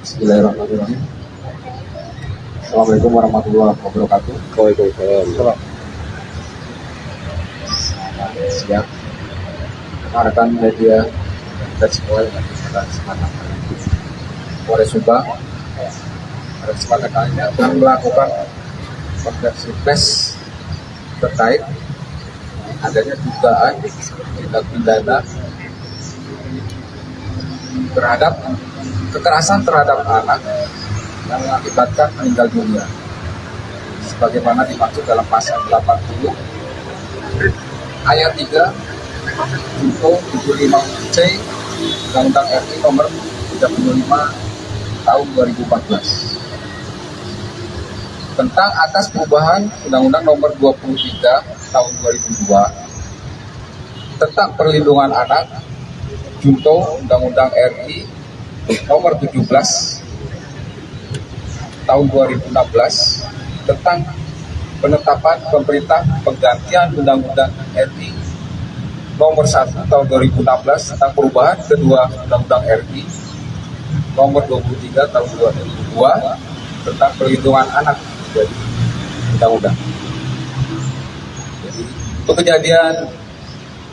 Bismillahirrahmanirrahim. Assalamualaikum warahmatullahi wabarakatuh. Waalaikumsalam. Siang, rekan media dan semua yang ada di kesempatan Polres Subang. Pada kesempatan kali ini akan melakukan konferensi pers terkait adanya dugaan tindak pidana terhadap kekerasan terhadap anak yang mengakibatkan meninggal dunia sebagaimana dimaksud dalam pasal 80 ayat 3 junto 75C Undang-Undang RI nomor 35 tahun 2014 tentang atas perubahan Undang-Undang nomor 23 tahun 2002 tentang perlindungan anak junto Undang-Undang RI nomor 17 tahun 2016 tentang penetapan pemerintah penggantian Undang-Undang RI nomor 1 tahun 2016 tentang perubahan kedua Undang-Undang RI nomor 23 tahun 2002 tentang perlindungan anak dari undang-undang. Jadi untuk kejadian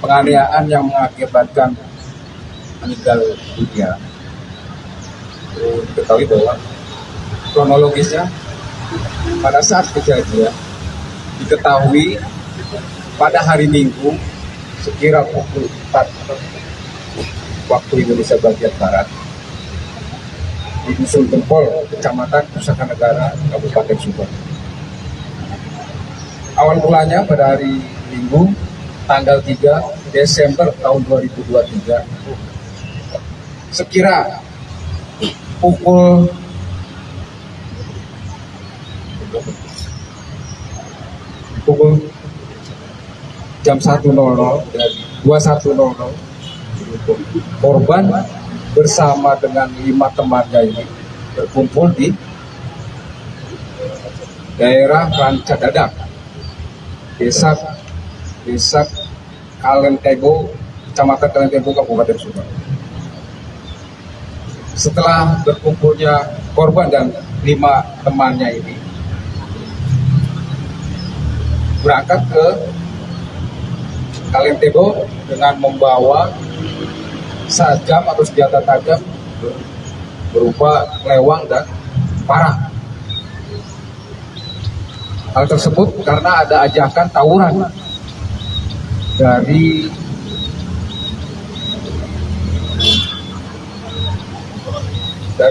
penganiayaan yang mengakibatkan meninggal dunia, diketahui bahwa kronologisnya pada saat kejadian diketahui pada hari Minggu sekira pukul 4 waktu Indonesia bagian Barat di Dusun Gempol, Kecamatan Pusaka Negara, Kabupaten Subang. Awal mulanya pada hari Minggu tanggal 3 Desember tahun 2023 sekira pukul jam 1.00 dan 21.00 korban bersama dengan 5 temannya ini berkumpul di daerah Ranca Dadak, desa Kalentebo, Kecamatan Kalentebo, Kabupaten Subang. Setelah berkumpulnya korban dan 5 temannya ini berangkat ke Kalentebo dengan membawa sajam atau senjata tajam berupa lewang dan parang. Hal tersebut karena ada ajakan tawuran dari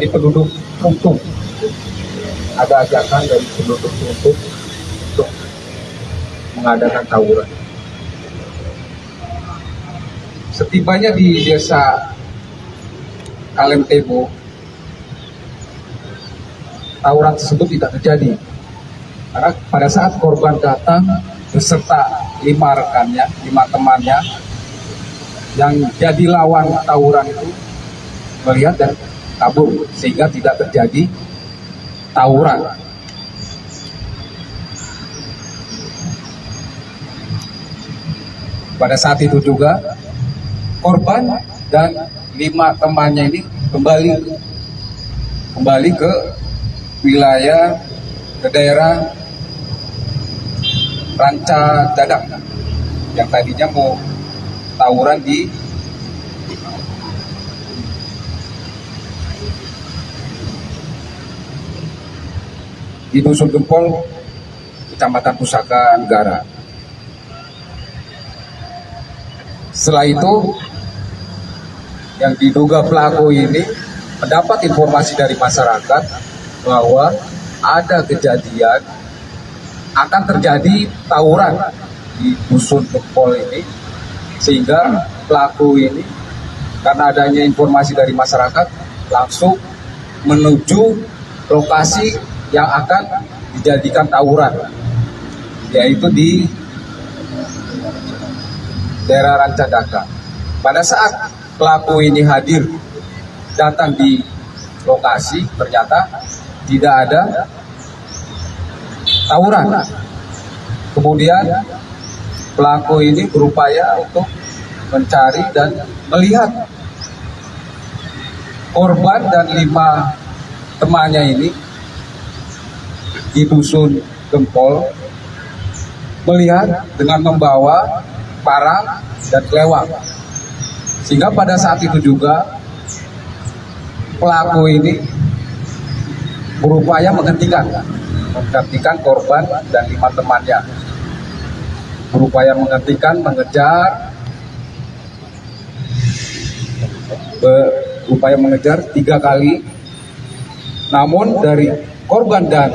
penduduk Runtuh. Ada ajakan dari penduduk Runtuh untuk mengadakan tawuran. Setibanya di desa Kalentebo, tawuran tersebut tidak terjadi karena pada saat korban datang beserta 5 rekannya, 5 temannya yang jadi lawan tawuran itu melihat dan kabur sehingga tidak terjadi tawuran. Pada saat itu juga korban dan 5 temannya ini kembali ke wilayah ke daerah Ranca Dadak yang tadinya mau tawuran di Dusun Gempol, Kecamatan Pusaka Negara. Setelah itu yang diduga pelaku ini mendapat informasi dari masyarakat bahwa ada kejadian akan terjadi tawuran di Dusun Gempol ini, sehingga pelaku ini karena adanya informasi dari masyarakat langsung menuju lokasi yang akan dijadikan tawuran, yaitu di daerah Ranca Dadak. Pada saat pelaku ini hadir datang di lokasi, ternyata tidak ada tawuran. Kemudian pelaku ini berupaya untuk mencari dan melihat korban dan 5 temannya ini di dusun Gempol melihat dengan membawa parang dan kelewang, sehingga pada saat itu juga pelaku ini berupaya menghentikan korban dan 5 temannya, mengejar, berupaya mengejar 3 kali. Namun dari korban dan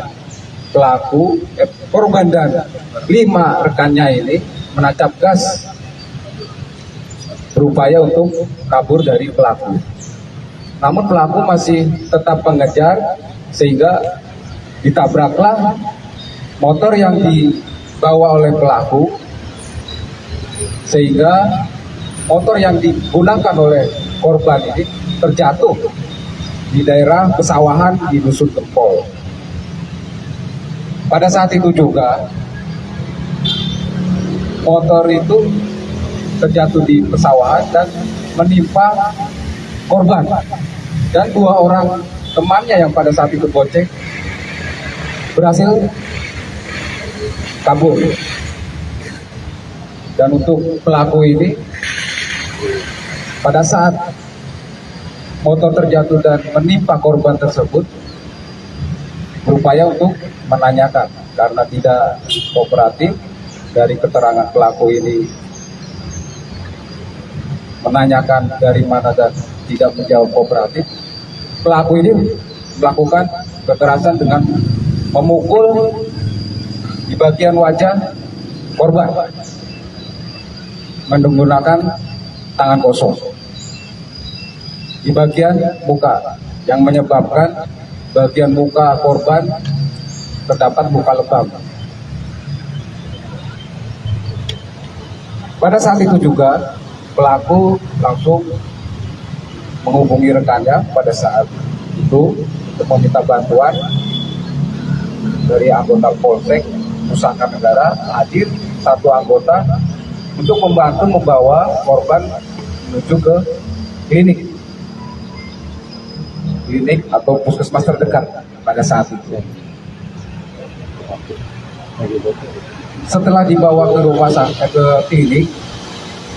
5 rekannya ini menancap gas, berupaya untuk kabur dari pelaku. Namun pelaku masih tetap mengejar, sehingga ditabraklah motor yang dibawa oleh pelaku, sehingga motor yang digunakan oleh korban ini terjatuh di daerah pesawahan di dusun Gempol. Pada saat itu juga motor itu terjatuh di pesawahan dan menimpa korban, dan 2 orang temannya yang pada saat itu bonceng berhasil kabur. Dan untuk pelaku ini, pada saat motor terjatuh dan menimpa korban tersebut, berupaya untuk menanyakan, karena tidak kooperatif. Dari keterangan pelaku ini menanyakan dari mana dan tidak menjawab kooperatif, pelaku ini melakukan kekerasan dengan memukul di bagian wajah korban menggunakan tangan kosong di bagian muka, yang menyebabkan bagian muka korban terdapat luka lebam. Pada saat itu juga pelaku langsung menghubungi rekannya pada saat itu untuk meminta bantuan dari anggota Polsek Nusa Tenggara. Hadir 1 anggota untuk membantu membawa korban menuju ke klinik atau puskesmas terdekat pada saat itu. Setelah dibawa ke ke klinik,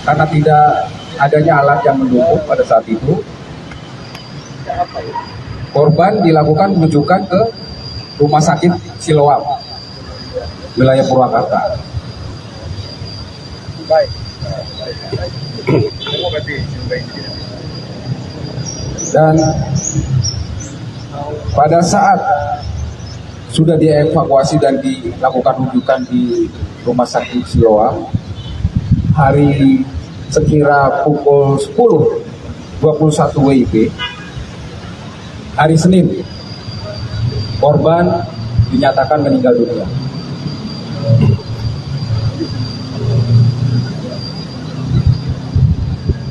karena tidak adanya alat yang mendukung pada saat itu, korban dilakukan rujukan ke Rumah Sakit Siloam, wilayah Purwakarta. Dan pada saat sudah dievakuasi dan dilakukan rujukan di Rumah Sakit Siloam, hari sekira pukul 10.21 WIB, hari Senin, korban dinyatakan meninggal dunia.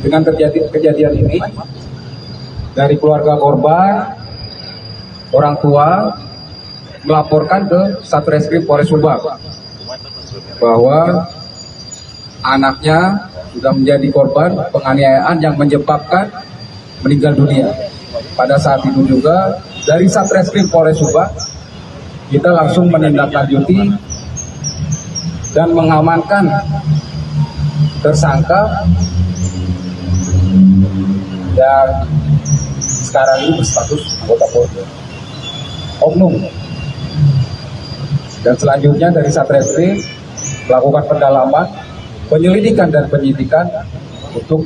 Dengan kejadian ini, dari keluarga korban, orang tua melaporkan ke Satreskrim Polres Subang bahwa anaknya sudah menjadi korban penganiayaan yang menyebabkan meninggal dunia. Pada saat itu juga dari Satreskrim Polres Subang kita langsung menindaklanjuti dan mengamankan tersangka yang sekarang ini berstatus anggota Polri oknum. Dan selanjutnya dari Satreskrim melakukan pendalaman, penyelidikan dan penyidikan untuk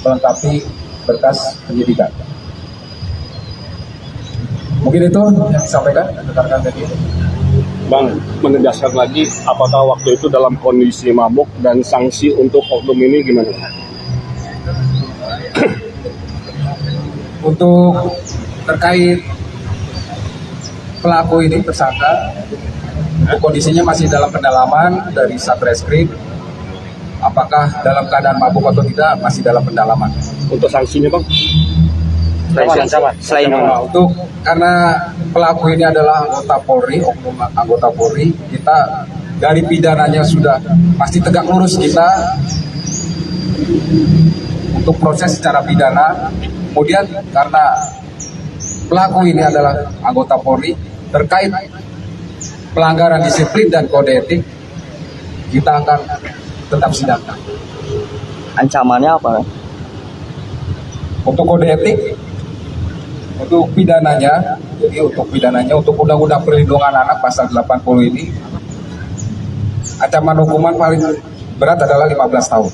melengkapi berkas penyidikan. Mungkin itu yang disampaikan rekan-rekan tadi. Bang, menegaskan lagi, apakah waktu itu dalam kondisi mabuk dan sanksi untuk oknum ini gimana? Untuk terkait pelaku ini, tersangka, untuk kondisinya masih dalam pendalaman dari Satreskrim. Apakah dalam keadaan mabuk atau tidak masih dalam pendalaman. Untuk sanksinya, Bang? Selain untuk karena pelaku ini adalah anggota Polri, oknum anggota Polri, kita dari pidananya sudah pasti tegak lurus kita untuk proses secara pidana. Kemudian karena pelaku ini adalah anggota Polri terkait pelanggaran disiplin dan kode etik, kita akan tetap sidangkan. Ancamannya apa? Untuk kode etik, untuk pidananya, untuk Undang-Undang Perlindungan Anak pasal 80 ini, ancaman hukuman paling berat adalah 15 tahun.